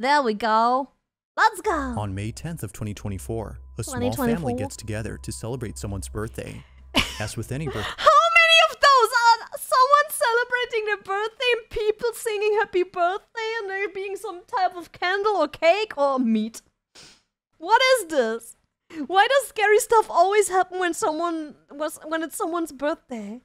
There we go. Let's go. On May 10th of 2024, a small family gets together to celebrate someone's birthday. As with any birthday, how many of those are someone celebrating their birthday and people singing happy birthday and there being some type of candle or cake or meat? What is this? Why does scary stuff always happen when it's someone's birthday?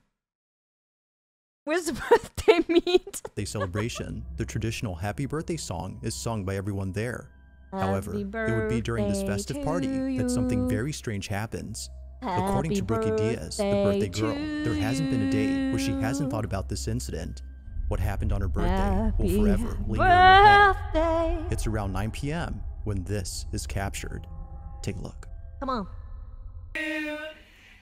Where's the birthday meat? The celebration, the traditional happy birthday song is sung by everyone there. However, it would be during this festive party that something very strange happens. According to Brookie Diaz, the birthday girl, there hasn't been a day where she hasn't thought about this incident. What happened on her birthday will forever linger in her head. It's around 9 p.m. when this is captured. Take a look. Come on.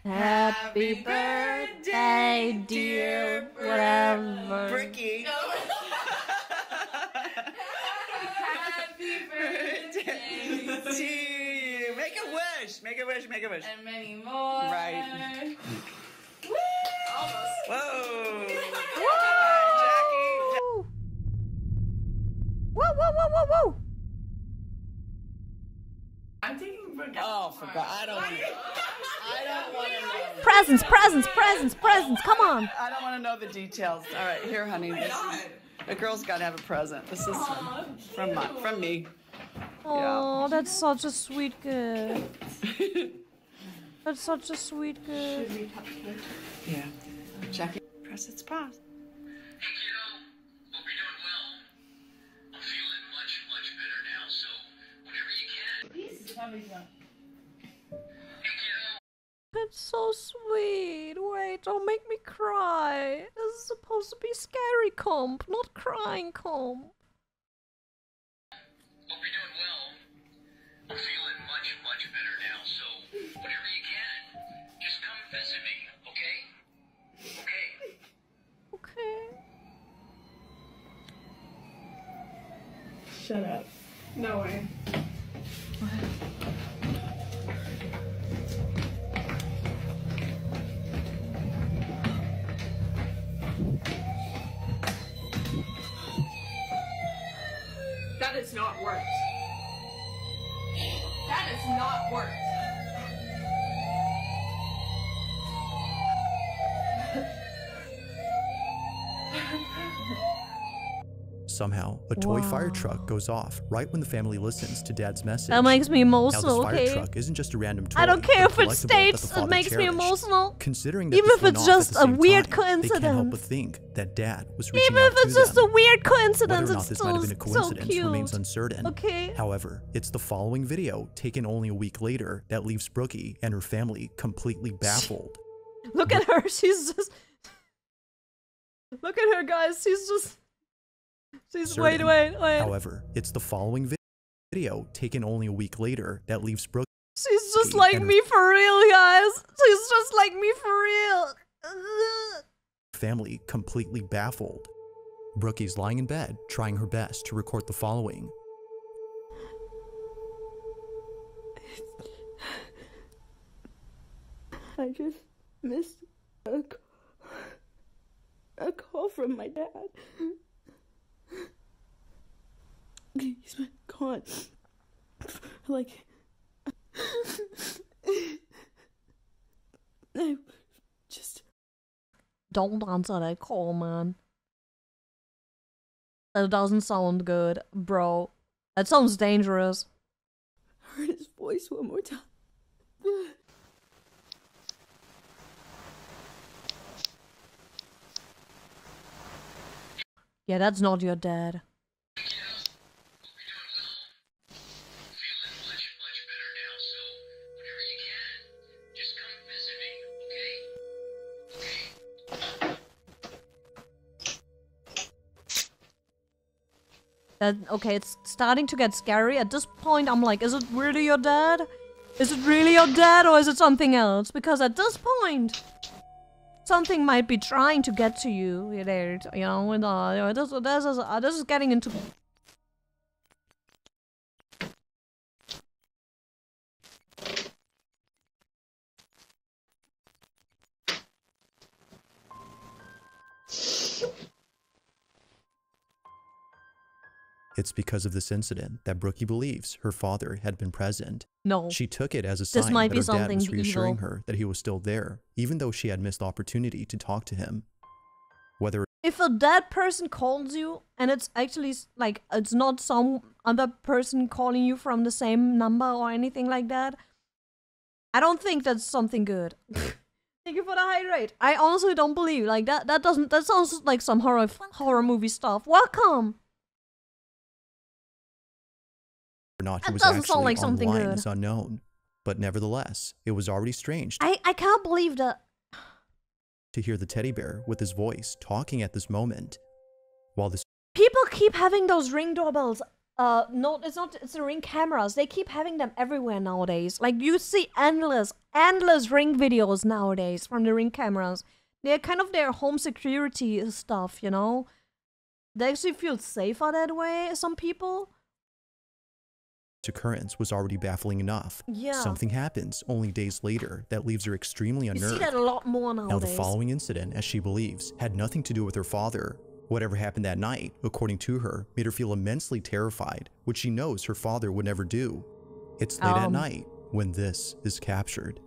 Happy birthday, dear whatever. Brookie. Happy birthday to you. Make a wish. Make a wish. Make a wish. And many more. Right. Woo! Almost. Whoa. Woo! Jackie. Whoa, whoa, whoa, whoa, whoa. I'm taking Brooke. Oh, forgot. I don't want to know. Presents, presents, presents, presents. Come on. I don't want to know the details. All right, here, honey. The girl's got to have a present. This is from me. Oh, yeah. That's such a sweet gift. That's such a sweet gift. Yeah. Jackie, press its pause. Hey kiddo, hope you're doing well. I'm feeling much better now, so whenever you can. Hey kiddo. It's so sweet. Wait, don't make me cry. This is supposed to be scary comp, not crying comp. Hope you're doing well. I'm feeling much better now, so whenever you can, just come visit me, okay? Okay. Shut up. No way. That has not worked. That has not worked. Somehow, a toy fire truck goes off right when the family listens to Dad's message. That makes me emotional, now, this okay? fire truck isn't just a random toy. I don't care if it collectible states, that the it father makes me cherished. emotional. Considering that Even this if went it's off at just the a same weird time, they can't help but coincidence. think that Dad was reaching Even out if it's to just them. a weird Whether coincidence, or not it's this still might have been a so coincidence cute. remains uncertain. Okay. However, it's the following video, taken only a week later, that leaves Brookie and her family completely baffled. Look at her, she's just... Look at her, guys, she's just... She's... Wait. However, it's the following video, taken only a week later, that leaves Brookie... She's just like me for real, guys. She's just like me for real. Family completely baffled. Brookie's lying in bed, trying her best to record the following. I just missed a call from my dad. He's been gone for like... I just... Don't answer that call, man. That doesn't sound good, bro. That sounds dangerous. heard his voice one more time. Yeah, that's not your dad. Okay, it's starting to get scary. At this point, I'm like, is it really your dad? Is it really your dad, or is it something else? Because at this point, something might be trying to get to you. You know, and this is getting into... It's because of this incident that Brookie believes her father had been present. No. She took it as a sign This might that be her dad something was reassuring evil. her that he was still there, even though she had missed the opportunity to talk to him. Whether If a dead person calls you and it's actually like it's not some other person calling you from the same number or anything like that, I don't think that's something good. Thank you for the hydrate. I honestly don't believe like that. That sounds like some horror movie stuff. Welcome. or not he That was doesn't actually sound like on something the line good. is unknown. But nevertheless, it was already strange I can't believe that. to hear the teddy bear with his voice talking at this moment. While this People keep having those Ring doorbells. No, it's not. It's the Ring cameras. They keep having them everywhere nowadays. Like you see endless Ring videos nowadays from the Ring cameras. They're kind of their home security stuff, you know. They actually feel safer that way. Some people. occurrence was already baffling enough. Yeah. Something happens only days later that leaves her extremely You unnerved. see that a lot more nowadays. Now, the following incident, as she believes, had nothing to do with her father. Whatever happened that night, according to her, made her feel immensely terrified, which she knows her father would never do. It's late at night when this is captured.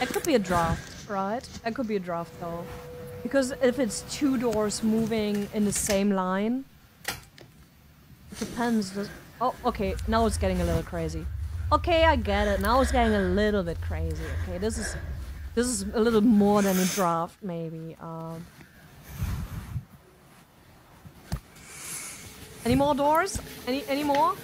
It could be a draft, right? It could be a draft though. Because if it's two doors moving in the same line, it depends. Oh, okay, now it's getting a little crazy. Okay, I get it. Now it's getting a little bit crazy. Okay, this is a little more than a draft, maybe. Any more doors? Any more?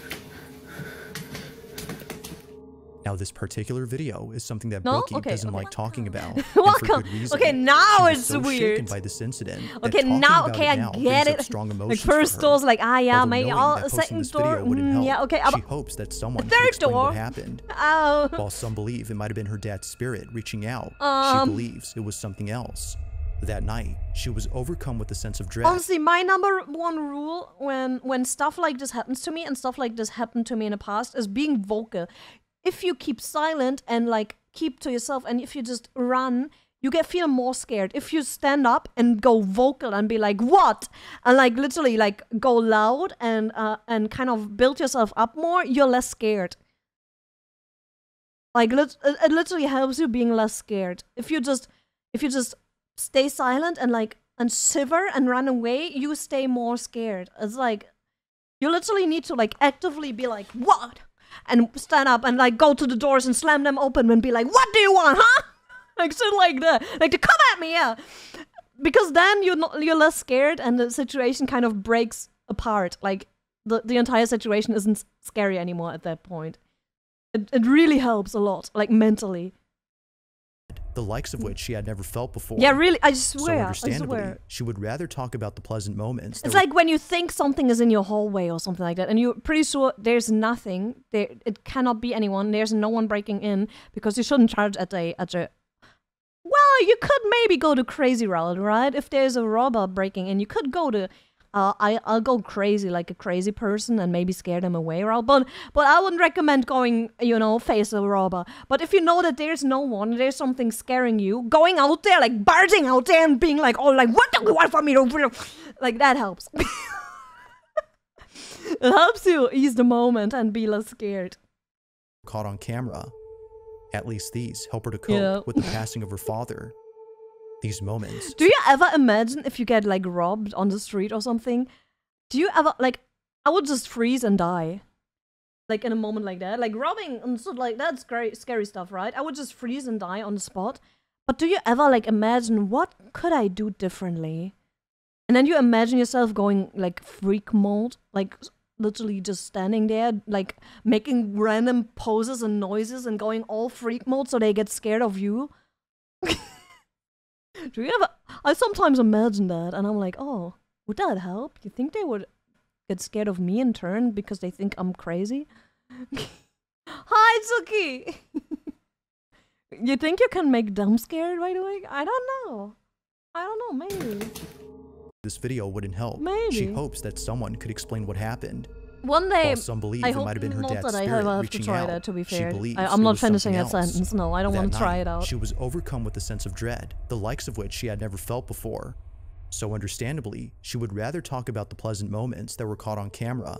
Now, this particular video is something that No? Brookie Okay, doesn't okay. like talking about. and Welcome. For good reason. Okay, now She was it's so weird. shaken by this incident that Okay, talking now, about okay, it I now get brings up it. strong Like emotions first for her. door's like, ah, yeah, Although maybe. knowing Oh, that posting second this door, video wouldn't help, yeah, okay. she hopes that someone third could explain door. what happened. Oh. While some believe it might have been her dad's spirit reaching out, she believes it was something else. That night, she was overcome with a sense of dread. Honestly, my number one rule when stuff like this happens to me and stuff like this happened to me in the past is being vocal. If you keep silent and like keep to yourself, and if you just run, you feel more scared. If you stand up and go vocal and be like, what? And like literally like go loud and kind of build yourself up more, you're less scared. Like it literally helps you being less scared. If you just stay silent and shiver and run away, you stay more scared. It's like you literally need to like actively be like, what? And stand up and like go to the doors and slam them open and be like, what do you want, huh? Like shit like that. Like to come at me, yeah. Because then you're less scared and the situation kind of breaks apart. Like the entire situation isn't scary anymore at that point. It really helps a lot, like mentally. The likes of which she had never felt before. Yeah, really, I So swear, I understandably, swear. she would rather talk about the pleasant moments. It's like when you think something is in your hallway or something like that, and you're pretty sure there's nothing, it cannot be anyone, there's no one breaking in, because you shouldn't charge at a well, you could maybe go the crazy route, right? If there's a robber breaking in, you could go to I'll go crazy like a crazy person and maybe scare them away, route. But I wouldn't recommend going, you know, face a robber. But if you know that there's no one, there's something scaring you, going out there, like barging out there and being like, oh, like, what do you want from me? Like, that helps. It helps you ease the moment and be less scared. Caught on camera. At least these help her to cope with the passing of her father. These moments. Do you ever imagine if you get like robbed on the street or something? Do you ever like? I would just freeze and die, like in a moment like that, like robbing and stuff like that's scary stuff, right? I would just freeze and die on the spot. But do you ever like imagine what could I do differently? And then you imagine yourself going like freak mode, like literally just standing there, like making random poses and noises and going all freak mode so they get scared of you. Do you ever? I sometimes imagine that, and I'm like, oh, would that help? You think they would get scared of me in turn because they think I'm crazy? Hi, Tsuki! You think you can make them scared right away? I don't know. I don't know, maybe. This video wouldn't help. Maybe. She hopes that someone could explain what happened. One day, While some believe it might have been her dad's spirit have to reaching try out, that, to be she fair. believes I'm it not was finishing something that else. sentence, no, I don't That want to try night, it out. She was overcome with a sense of dread, the likes of which she had never felt before. So understandably, she would rather talk about the pleasant moments that were caught on camera.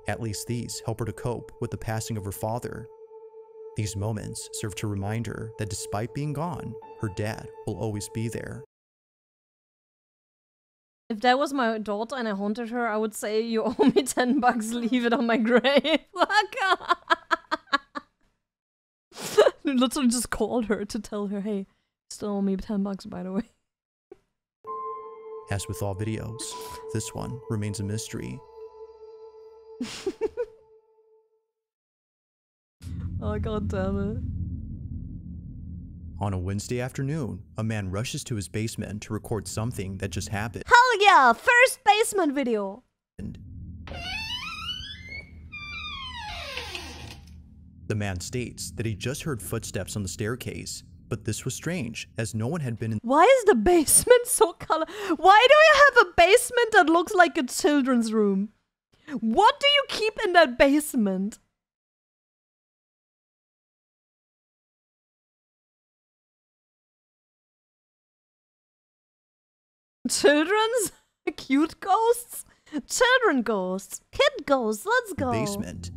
At least these help her to cope with the passing of her father. These moments serve to remind her that despite being gone, her dad will always be there. If that was my daughter and I haunted her, I would say, you owe me $10, leave it on my grave. Literally just called her to tell her, hey, still owe me $10, by the way. As with all videos, this one remains a mystery. Oh, god damn it. On a Wednesday afternoon, a man rushes to his basement to record something that just happened. Hell yeah! First basement video! The man states that he just heard footsteps on the staircase, but this was strange, as no one had been in. Why is the basement so color? Why do you have a basement that looks like a children's room? What do you keep in that basement? Children's? Cute ghosts? Children ghosts? Kid ghosts? Let's go. Basement.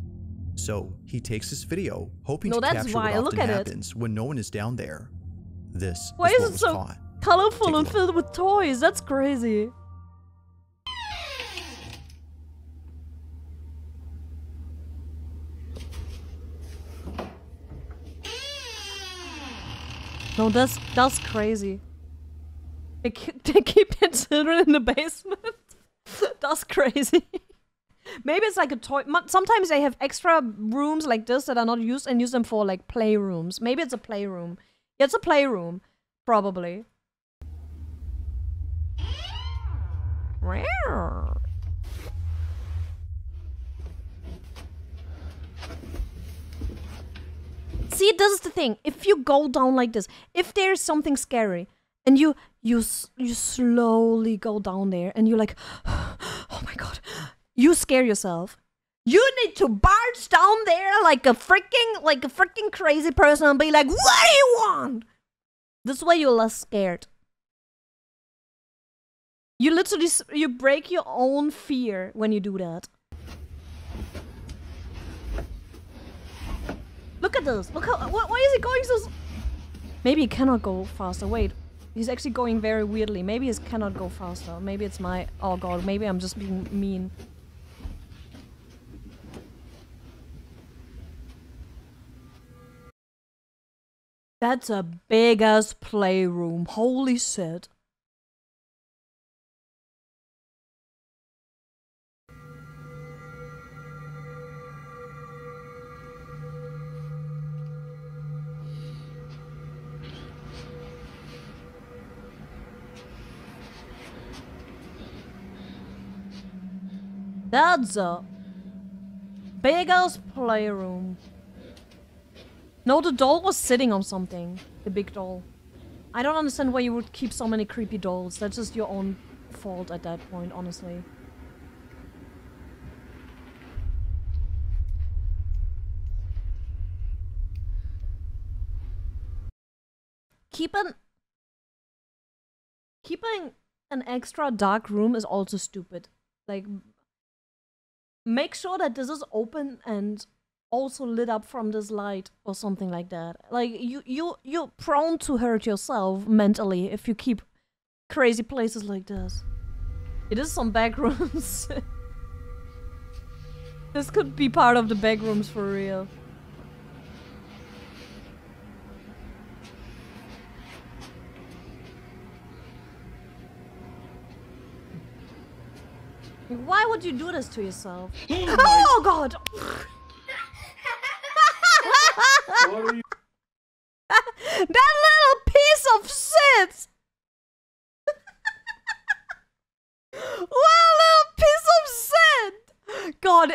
So he takes this video, hoping to that's capture why. what Look often at happens when no one is down there. This Why is is what it was so caught. colorful Take a and look. filled with toys? That's crazy. No, that's crazy. They keep their children in the basement. That's crazy. Maybe it's like a toy. Sometimes they have extra rooms like this that are not used and use them for like playrooms. Maybe it's a playroom. Yeah, it's a playroom. Probably. See, this is the thing. If you go down like this, if there's something scary, and you slowly go down there, and you're like, oh my god, you scare yourself. You need to barge down there like a freaking crazy person and be like, what do you want? This way you're less scared. You literally you break your own fear when you do that. Look at this. Look how. Why is he going so? Maybe he cannot go faster. Wait, he's actually going very weirdly. Maybe he cannot go faster. Maybe it's my. Oh god. Maybe I'm just being mean. That's a big ass playroom. Holy shit. That's a big ass playroom. No, the doll was sitting on something. The big doll. I don't understand why you would keep so many creepy dolls. That's just your own fault at that point, honestly. Keeping an extra dark room is also stupid. Like, make sure that this is open and also lit up from this light or something like that. Like, you're prone to hurt yourself mentally if you keep crazy places like this. It is some back rooms. This could be part of the back rooms for real. Why would you do this to yourself? Oh god! That little piece of shit! What a little piece of shit! God,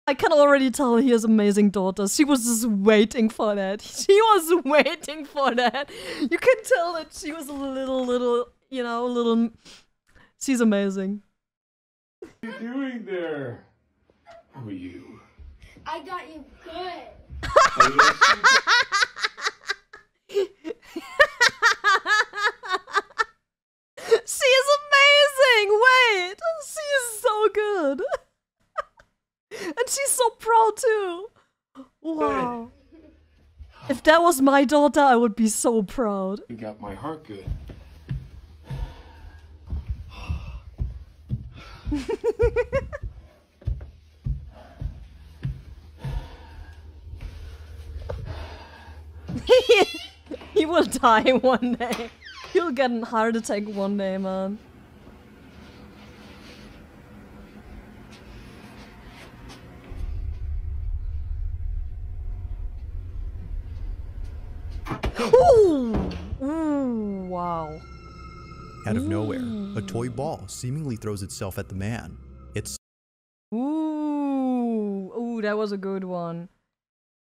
I can already tell he has amazing daughters. She was just waiting for that. She was waiting for that. You can tell that she was a little, you know, she's amazing. What are you doing there? Who are you? I got you good. She is amazing! Wait! She is so good! And she's so proud too! Wow. If that was my daughter, I would be so proud. You got my heart good. He will die one day. He'll get a heart attack one day, man. Ooh! Ooh, wow. Out of nowhere, a toy ball seemingly throws itself at the man. Its Ooh, that was a good one.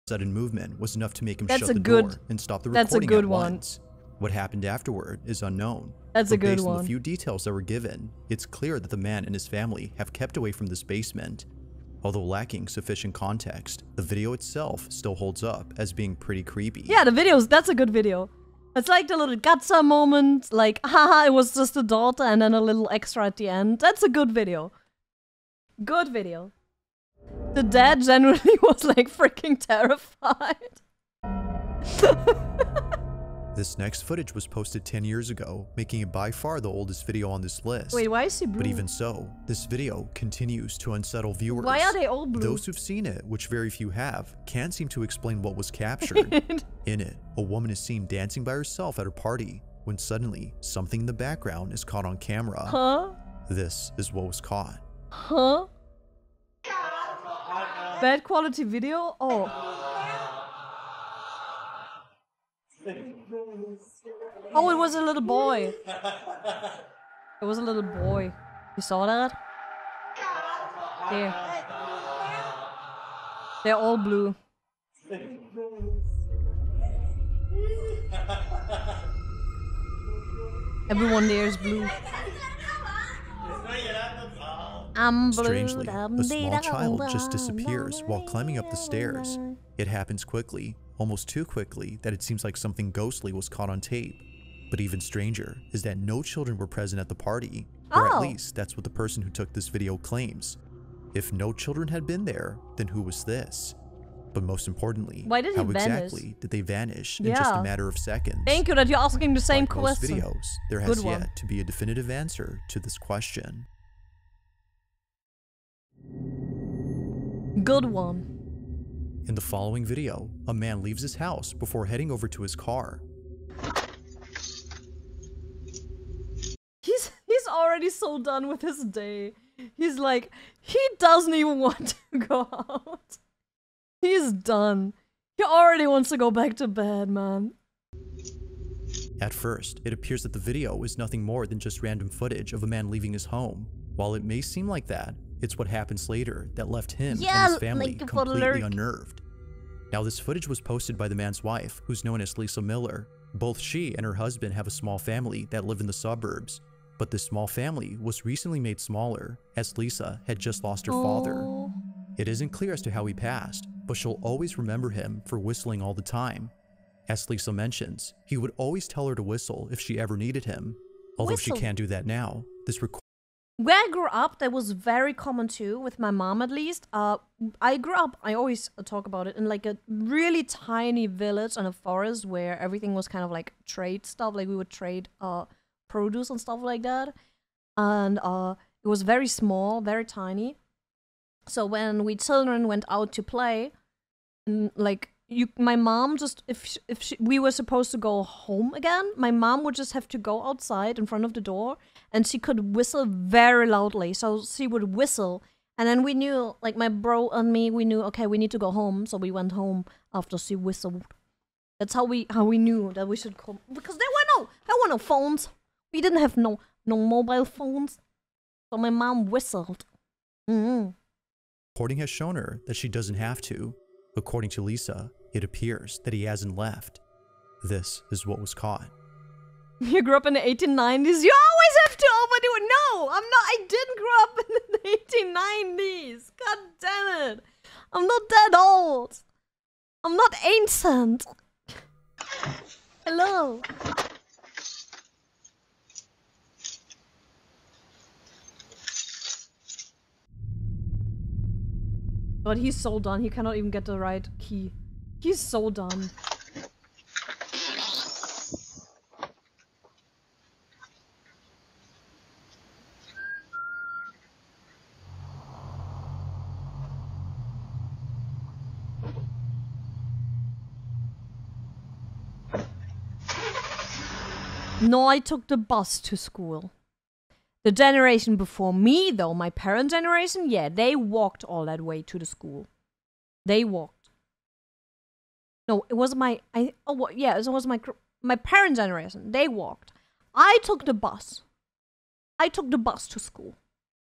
sudden movement was enough to make him That's shut a the good- door and stop the that's a recording good at one. once. What happened afterward is unknown. That's but a good based on one. the few details that were given, it's clear that the man and his family have kept away from this basement. Although lacking sufficient context, the video itself still holds up as being pretty creepy. Yeah, the videos, that's a good video. It's like the little Gatsa moment, like, haha, it was just a daughter, and then a little extra at the end. That's a good video. Good video. The dad generally was like freaking terrified. This next footage was posted 10 years ago, making it by far the oldest video on this list. Wait, why is he blue? But even so, this video continues to unsettle viewers. Why are they all blue? Those who've seen it, which very few have, can't seem to explain what was captured. In it, a woman is seen dancing by herself at a party, when suddenly, something in the background is caught on camera. Huh? This is what was caught. Huh? Bad quality video? Oh. Oh, it was a little boy. It was a little boy. You saw that? There. They're all blue. Everyone there is blue. I'm blue. Strangely, a small child just disappears while climbing up the stairs. It happens quickly, almost too quickly that it seems like something ghostly was caught on tape. But even stranger is that no children were present at the party, or at least that's what the person who took this video claims. If no children had been there, then who was this? But most importantly, Why did he how vanish? exactly did they vanish in just a matter of seconds? Thank you that you're asking the same Like most question. videos, there has yet to be a definitive answer to this question. Good one. In the following video, a man leaves his house before heading over to his car. He's already so done with his day. He's like, he doesn't even want to go out. He's done. He already wants to go back to bed, man. At first, it appears that the video is nothing more than just random footage of a man leaving his home. While it may seem like that, it's what happens later that left him and his family completely unnerved. Now, this footage was posted by the man's wife, who's known as Lisa Miller. Both she and her husband have a small family that live in the suburbs. But this small family was recently made smaller, as Lisa had just lost her father. It isn't clear as to how he passed, but she'll always remember him for whistling all the time. As Lisa mentions, he would always tell her to whistle if she ever needed him. Although she can't do that now, this Where I grew up, that was very common too, with my mom at least. I grew up, I always talk about it, in like a really tiny village in a forest where everything was kind of like trade stuff, like we would trade produce and stuff like that. And it was very small, very tiny. So when we children went out to play, like my mom just, if we were supposed to go home again, my mom would just have to go outside in front of the door, and she could whistle very loudly. So she would whistle, and then we knew, like my bro and me, we knew, okay, we need to go home. So we went home after she whistled. That's how we knew that we should come, because there were no phones. We didn't have no mobile phones. So my mom whistled. Recording has shown her that she doesn't have to. According to Lisa, it appears that he hasn't left. This is what was caught. You grew up in the 1890s? You always have to overdo it. No, I'm not. I didn't grow up in the 1890s. God damn it. I'm not that old. I'm not ancient. Hello. But he's so done. He cannot even get the right key. He's so done. No, I took the bus to school. The generation before me, though, my parent generation, yeah, they walked all that way to the school. They walked. No, it was my, it was my parent generation. They walked. I took the bus. I took the bus to school.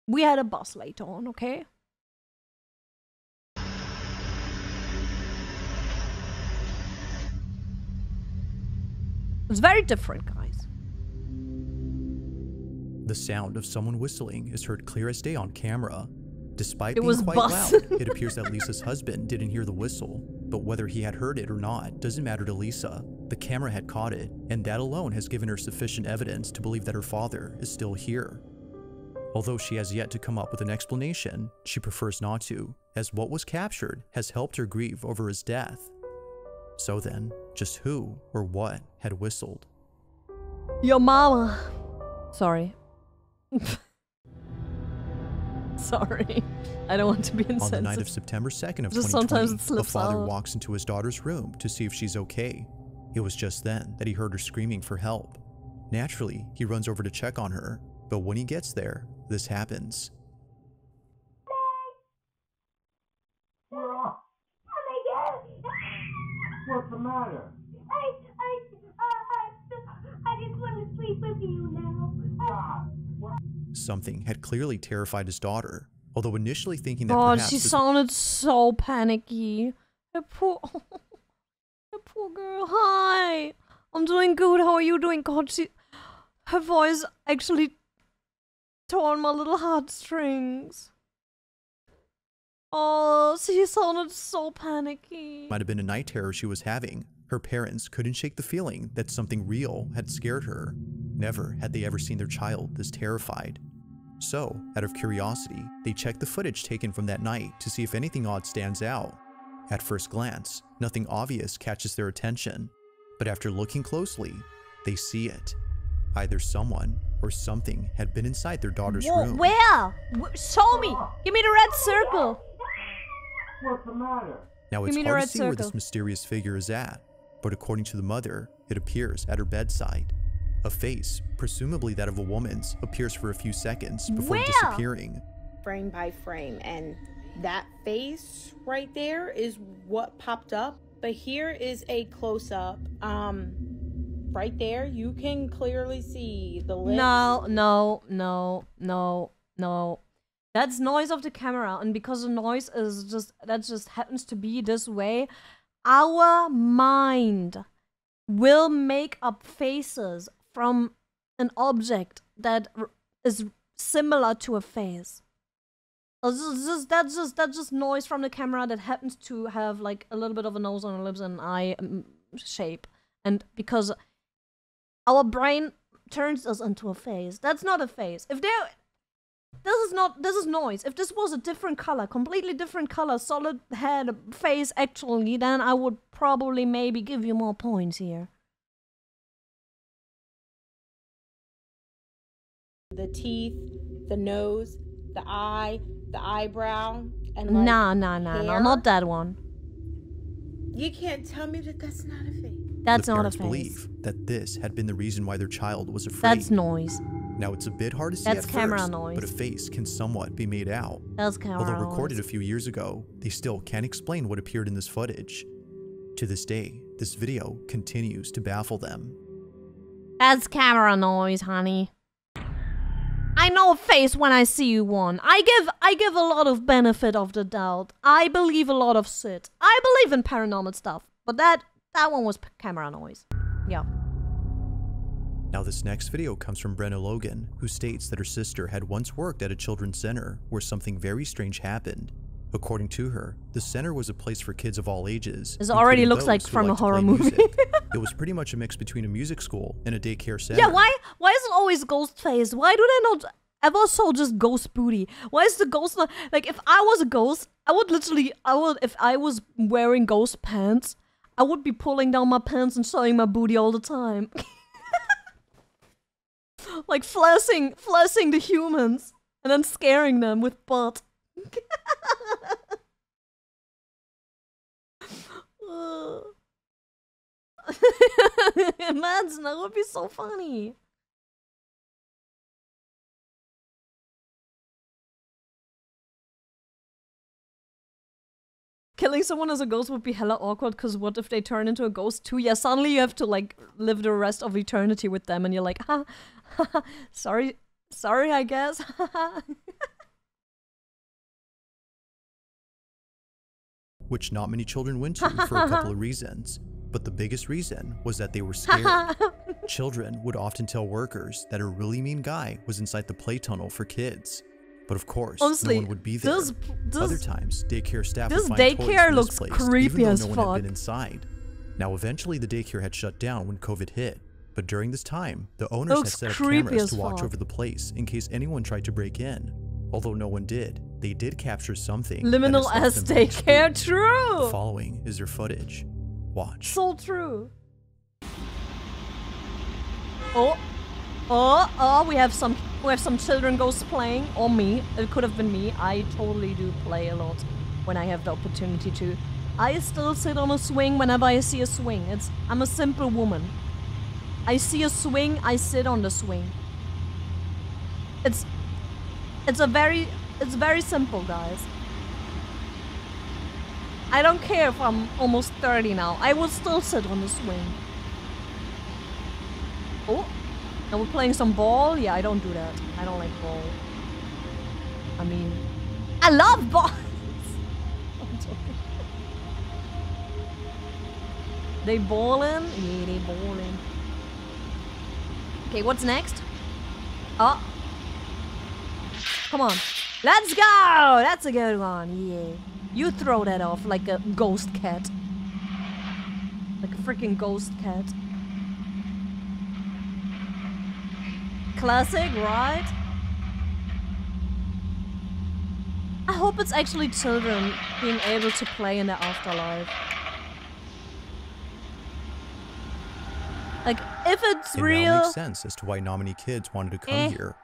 We had a bus later on, okay? It's very different, guys. The sound of someone whistling is heard clear as day on camera. Despite It being was quite bus. loud, it appears that Lisa's husband didn't hear the whistle, but whether he had heard it or not doesn't matter to Lisa. The camera had caught it, and that alone has given her sufficient evidence to believe that her father is still here. Although she has yet to come up with an explanation, she prefers not to, as what was captured has helped her grieve over his death. So then, just who or what had whistled? Your mama. Sorry. Sorry. I don't want to be insensitive. On the night of September 2nd of Just sometimes 2020, it slips a father out. walks into his daughter's room to see if she's okay. It was just then that he heard her screaming for help. Naturally, he runs over to check on her, but when he gets there, this happens. What's the matter? I just want to sleep with you now. Something had clearly terrified his daughter, although initially thinking that God, perhaps she this- sounded so panicky. Her poor girl. Hi. I'm doing good. How are you doing? God, her voice actually tore on my little heartstrings. Oh, she sounded so panicky. might have been a night terror she was having. Her parents couldn't shake the feeling that something real had scared her. Never had they ever seen their child this terrified. So, out of curiosity, they checked the footage taken from that night to see if anything odd stands out. At first glance, nothing obvious catches their attention, but after looking closely, they see it. Either someone or something had been inside their daughter's room. Where? Show me. Give me the red circle. What's the matter? Now it's Give me the hard red to see where circle. this mysterious figure is at, but according to the mother, it appears at her bedside. A face, presumably that of a woman's, appears for a few seconds before Where? disappearing. Frame by frame, and that face right there is what popped up. But here is a close-up. Right there, you can clearly see the lips. No. That's noise of the camera, and because the noise is just happens to be this way, our mind will make up faces from an object that is similar to a face. That's just noise from the camera that happens to have like a little bit of a nose and lips and eye shape, and because our brain turns us into a face. That's not a face. This is noise. If this was a different color, completely different color, solid head, face actually, then I would probably maybe give you more points here. The teeth, the nose, the eye, the eyebrow, and like Nah, hair. not that one. You can't tell me that that's not a face. That's The not a parents face. believe that this had been the reason why their child was afraid. That's noise. Now it's a bit hard to see That's at camera first, noise. but a face can somewhat be made out. That's camera Although noise. recorded a few years ago, they still can't explain what appeared in this footage. To this day, this video continues to baffle them. That's camera noise, honey. I know a face when I see one. I give a lot of benefit of the doubt. I believe a lot of shit. I believe in paranormal stuff, but that one was camera noise. Yeah. Now this next video comes from Brenna Logan, who states that her sister had once worked at a children's center where something very strange happened. According to her, the center was a place for kids of all ages. This already looks like from a horror movie. It was pretty much a mix between a music school and a daycare center. Yeah, why is it always ghost face? Why do they not ever show just ghost booty? Why is the ghost not like, if I was a ghost, if I was wearing ghost pants, I would be pulling down my pants and showing my booty all the time. Like flashing the humans and then scaring them with butt. Imagine, that would be so funny. Killing someone as a ghost would be hella awkward, because what if they turn into a ghost too? Yeah, suddenly you have to like live the rest of eternity with them and you're like, ha, sorry, I guess. Which not many children went to for a couple of reasons. But the biggest reason was that they were scared. Children would often tell workers that a really mean guy was inside the play tunnel for kids. But of course, honestly, no one would be there. Other times, daycare staff would find daycare toys looks misplaced, creepy even though as no one fuck. had been inside. Now, eventually, the daycare had shut down when COVID hit. But during this time, the owners had set up cameras to watch over the place in case anyone tried to break in. Although no one did, they did capture something. Liminal as daycare, true! The following is their footage. Watch. So true. Oh, we have some children ghosts playing, or me. It could have been me. I totally do play a lot when I have the opportunity to. I still sit on a swing whenever I see a swing. I'm a simple woman. I see a swing, I sit on the swing. It's very simple, guys. I don't care if I'm almost 30 now. I will still sit on the swing. Oh, and we're playing some ball? Yeah, I don't do that. I don't like ball. I mean, I love balls! I'm joking. They ballin'? Yeah, they ballin'. Okay, what's next? Oh. Come on. Let's go! That's a good one, yeah. You throw that off like a ghost cat. Like a freaking ghost cat. Classic, right? I hope it's actually children being able to play in the afterlife. Like, if it's real... It now makes sense as to why not many kids wanted to come here.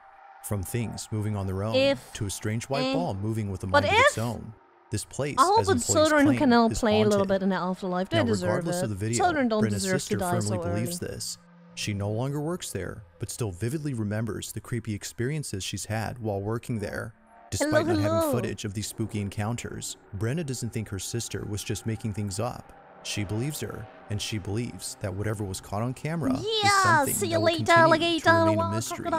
From things moving on their own, to a strange white ball moving with a mind of its own. This place, I hope it's children who can now play a little bit in the afterlife. They deserve regardless it. of the video, Children don't Brenna's deserve sister to die firmly so believes early. this. She no longer works there, but still vividly remembers the creepy experiences she's had while working there. Despite not having footage of these spooky encounters, Brenna doesn't think her sister was just making things up. She believes her, and she believes that whatever was caught on camera is something see you that will later, continue alligator. to remain a mystery.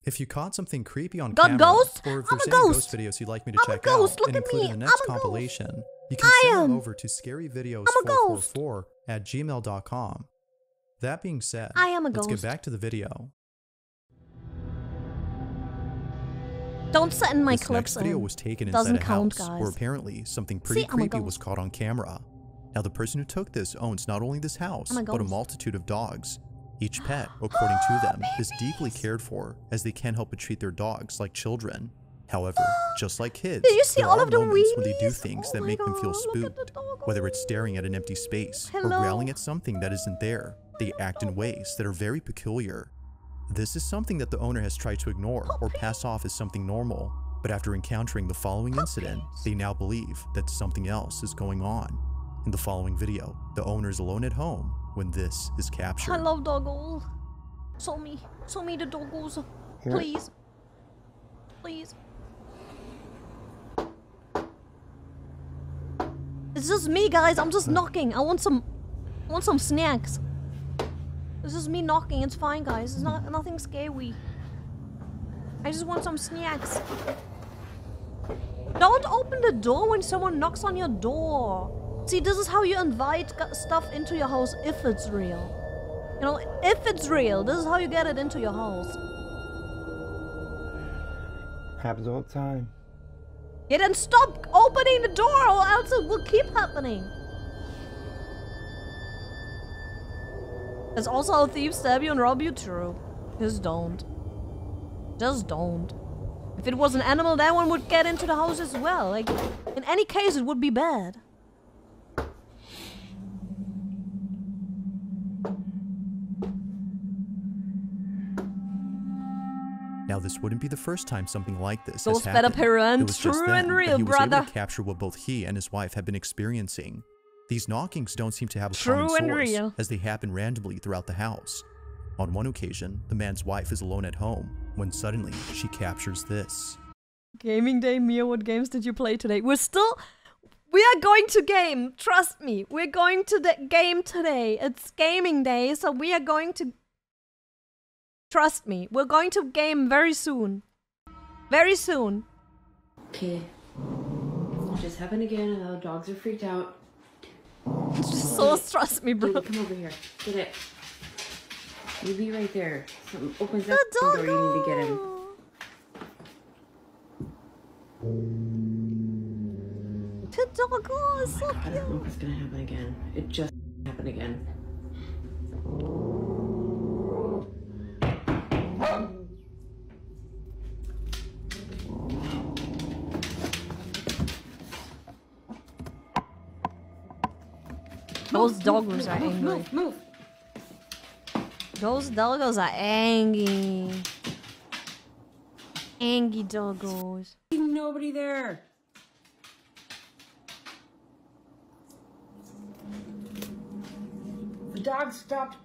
If you caught something creepy on camera, ghost? or if I'm there's a any ghost. ghost videos you'd like me to I'm a check ghost. out Look and at include me. in the next I'm a compilation, you can send them over to scaryvideos444@gmail.com. That being said, I am a let's ghost. get back to the video. Don't send my This clips next video in. was taken Doesn't inside a count, house guys. where apparently something pretty See, I'm a creepy ghost. was caught on camera. Now the person who took this owns not only this house, I'm a but a ghost. multitude of dogs. Each pet, according to them, is deeply cared for, as they can't help but treat their dogs like children. However, just like kids, Did you see there all are of the moments when they do weenies? things Oh that my make them feel God, look at the spooked. Whether it's staring at an empty space or Hello. growling at something that isn't there, they act in ways that are very peculiar. This is something that the owner has tried to ignore or pass off as something normal, but after encountering the following incident, they now believe that something else is going on. In the following video, the owner is alone at home when this is captured. I love doggos. Show me the doggos, please, please. It's just me, guys. I'm just knocking. I want some snacks. This is me knocking. It's fine, guys. It's nothing scary. I just want some snacks. Don't open the door when someone knocks on your door. See, this is how you invite stuff into your house if it's real. You know, if it's real, this is how you get it into your house. Happens all the time. Yeah, then stop opening the door or else it will keep happening. There's also how thieves stab you and rob you. True. Just don't. Just don't. If it was an animal, that one would get into the house as well. Like, in any case, it would be bad. Now, this wouldn't be the first time something like this Those has happened. It was true just then and real, that he was brother. able to capture what both he and his wife have been experiencing. These knockings don't seem to have a True common and source, real. as they happen randomly throughout the house. On one occasion, the man's wife is alone at home, when suddenly she captures this. Gaming day, Miya, what games did you play today? We are going to game. Trust me. We're going to the game today. It's gaming day, so we are going to... Trust me. We're going to game very soon. Very soon. Okay. It just happened again and the dogs are freaked out. So trust me, bro. Dude, come over here. Get it. You be right there. Something opens that door, you need to get him. The doggo is so I don't know cute. what's gonna happen again. It just happened again. Those doggos are angry. Move. Those doggos are angry. Angry doggos. Nobody there. The dog stopped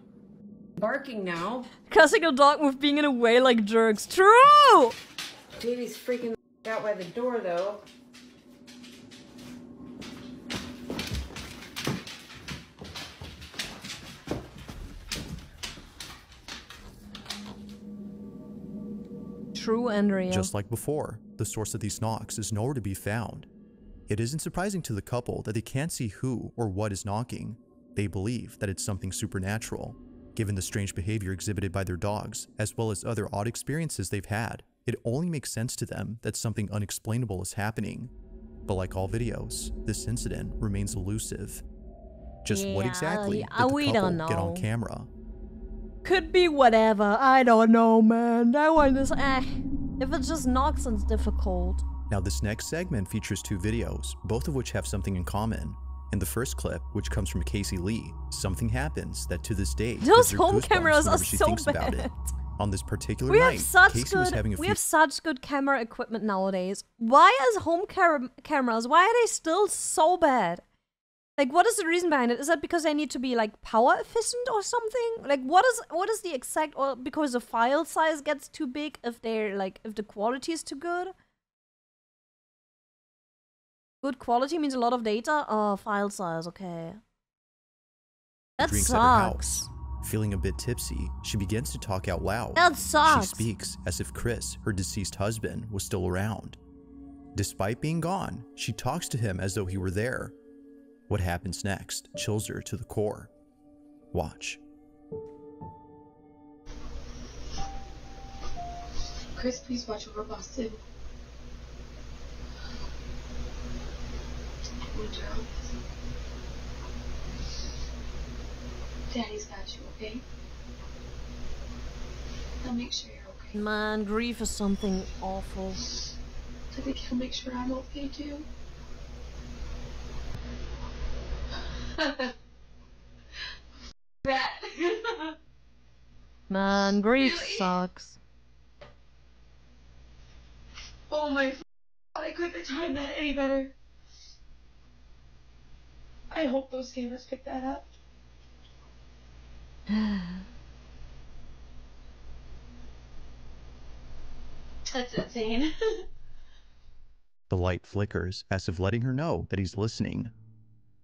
barking now. Classical dog move being in a way like jerks. True! Davey's freaking out by the door though. True and real. Just like before, the source of these knocks is nowhere to be found. It isn't surprising to the couple that they can't see who or what is knocking. They believe that it's something supernatural. Given the strange behavior exhibited by their dogs, as well as other odd experiences they've had, it only makes sense to them that something unexplainable is happening. But like all videos, this incident remains elusive. Just what exactly did the we couple don't get on know. camera? Could be whatever. I don't know, man. That one is if it just knocks, it's difficult. Now this next segment features two videos, both of which have something in common. In the first clip, which comes from Casey Lee, something happens that to this day Those gives her home goosebumps cameras are whenever she so thinks about it. bad. On this particular We night, have such Casey was having a good. We few have such good camera equipment nowadays. Why is home cameras? Why are they still so bad? Like, what is the reason behind it? Is that because they need to be like power efficient or something? Like, what is the exact? Or because the file size gets too big? If they're like, if the quality is too good? Good quality means a lot of data. Oh, file size. Okay. That drinks at her house. sucks. Feeling a bit tipsy, she begins to talk out loud. That sucks. She speaks as if Chris, her deceased husband, was still around. Despite being gone, she talks to him as though he were there. What happens next chills her to the core. Watch. Chris, please watch over Boston. Daddy's got you, okay? I'll make sure you're okay. Man, grief is something awful. I think he'll make sure I'm okay too. Bad. Man, grief sucks. Oh my God, I couldn't have timed that any better. I hope those cameras pick that up. That's insane. The light flickers as if letting her know that he's listening.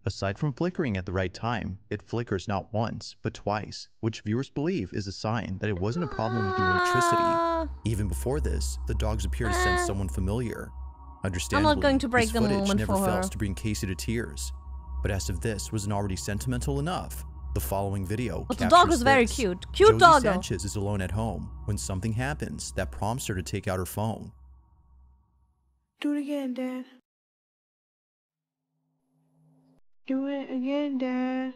Aside from flickering at the right time, it flickers not once, but twice, which viewers believe is a sign that it wasn't a problem with the electricity. Even before this, the dogs appear to sense someone familiar. Understandably, I'm not going to break this the footage moment never for her. fails to bring Casey to tears. But as if this wasn't already sentimental enough, the following video But captures the dog is very this. cute. Cute Josie doggo. Sanchez is alone at home when something happens that prompts her to take out her phone. Do it again, Dad. Do it again, Dad.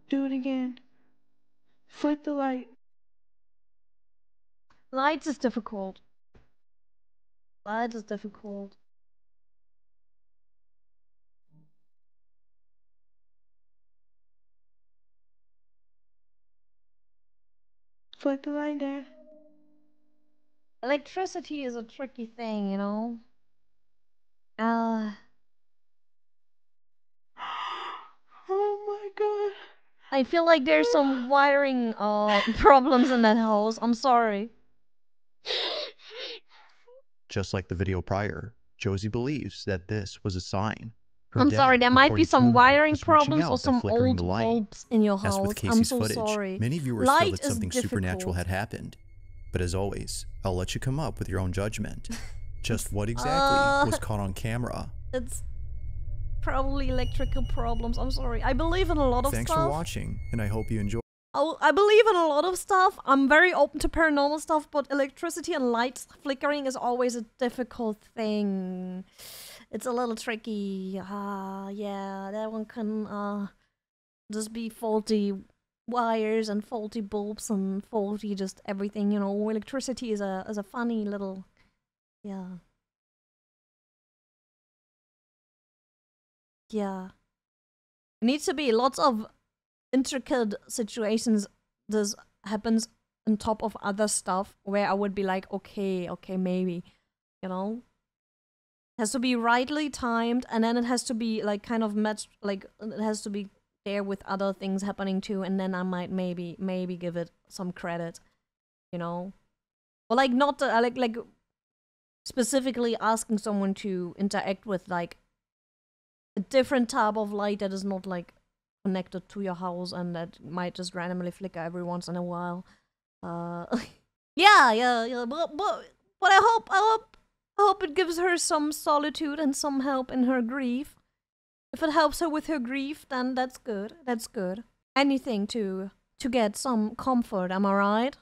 Do it again. Flick the light. Lights is difficult. Lights is difficult. Flick the light, Dad. Electricity is a tricky thing, you know? Oh my god. I feel like there's some wiring problems in that house. I'm sorry. Just like the video prior, Josie believes that this was a sign. Her I'm dad, sorry, there might be according to some her, wiring was reaching problems out or by some flickering old the light. bulbs in your As house. with I'm Casey's so footage, sorry. many viewers Light feel that is something supernatural difficult. had happened. But as always, I'll let you come up with your own judgment. Just what exactly was caught on camera? It's probably electrical problems. I'm sorry. I believe in a lot of Thanks stuff. for watching, and I hope you enjoy. I believe in a lot of stuff. I'm very open to paranormal stuff, but electricity and lights flickering is always a difficult thing. It's a little tricky. Yeah, that one can just be faulty wires and faulty bulbs and faulty just everything, you know. Electricity is a funny little, yeah. Yeah. It needs to be lots of intricate situations. This happens on top of other stuff where I would be like, okay, maybe, you know. It has to be rightly timed, and then it has to be like kind of matched, like it has to be there with other things happening too, and then I might maybe give it some credit, you know. Or like not like specifically asking someone to interact with like a different type of light that is not like connected to your house and that might just randomly flicker every once in a while. Yeah. But I hope it gives her some solitude and some help in her grief. If it helps her with her grief, then that's good. That's good. Anything to get some comfort. Am I right?